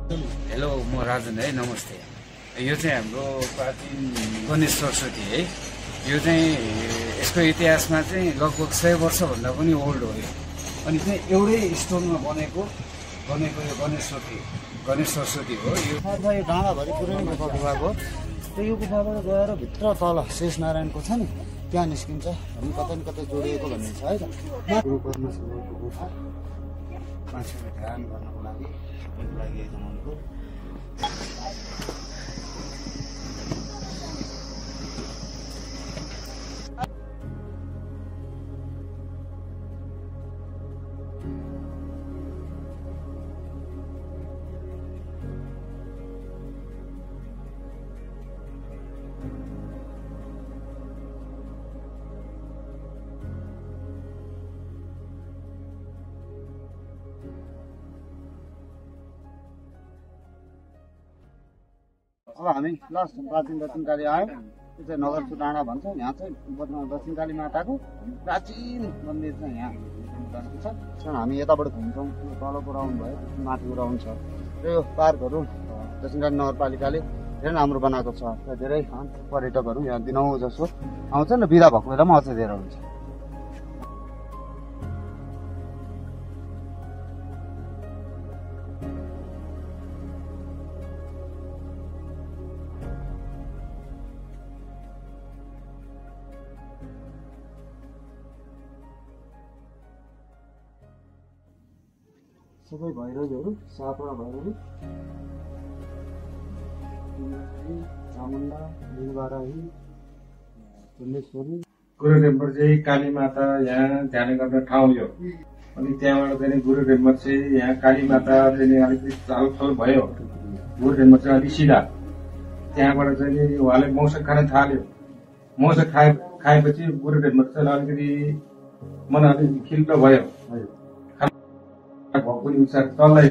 Hello, म राजन है। नमस्ते। यो चाहिँ हाम्रो प्राचीन गणेश सरस्वती है। यो चाहिँ यसको इतिहासमा चाहिँ लगभग 100 वर्षभन्दा पनि ओल्ड हो यो। अनि चाहिँ एउटै स्टोनमा बनेको यो गणेश सरस्वती हो यो। यो डाँडाभरि पुरै गुफा गुफाको त्यो यो गुफाबाट गएर भित्र तल शेष नारायणको छ नि त्यहाँ निस्किन्छ हामी कतै न कतै जोडिएको भन्ने छ है त। गुफा मान्छेले ध्यान गर्नको लागि मनको अब हामी लास्ट प्राचीन दक्षिणकाली आयो। त्यो चाहिँ नगरसु डाँडा भन्छ। यहाँ चाहिँ दक्षिणकाली माताको प्राचीन मन्दिर छ। यहाँ छ हामी यताबाट घुम्छौँ। तल पुऱ्याउनु भयो, माथि पुऱ्याउनु छ। र यो पार्कहरू दक्षिणकाली नगरपालिकाले धेरै राम्रो बनाएको छ। धेरै पर्यटकहरू यहाँ दिनौँ जसो आउँछन् र बिदा भएको बेलामा अझै धेरै हुन्छ। सबै भैरवीहरू 7वटा भैरवी चामुण्डा नीलबाराही चण्डेश्वरी गुरु रेम्बर चाहिँ काली माता यहाँ ध्यान गर्ने ठाउँ यो। अनि त्यहाँबाट चाहिँ गुरु रेम्बर चाहिँ यहाँ काली माता चाहिँ अलिकति चालफल भयो। गुरु रेम्बर चाहिँ अलिक सिधा त्यहाँबाट चाहिँ उहाँले मौसक खान थाल्यो। मौसक खाएपछि गुरु रेम्बर चाहिँ अलिकति मन अलिक खिल्लो भयो। भक्कुनी उच्चार तल्लै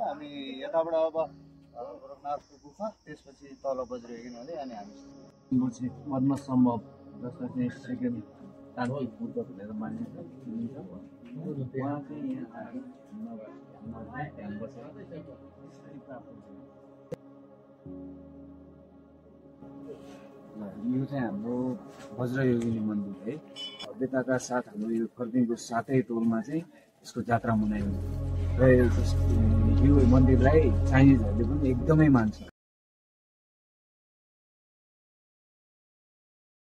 हामी यताबाट अब गोरखनाथको गुफा त्यसपछि तल बज्रिएको हुनाले अनि हामी पद्म सम्भव जसलाई चाहिँ सेकेन्ड तान्त्रिक बुद्ध भनेर मानिन्छ। उहाँ चाहिँ यहाँ ध्यान बसेर यो चाहिँ हाम्रो वज्रयोगिनी मन्दिर है। भव्यताका साथ हाम्रो यो फर्दिङको 7 टोलमा चाहिँ यसको जात्रा मनाइन्छ र यो मन्दिरलाई चाइनिजहरूले पनि एकदमै मान्छ।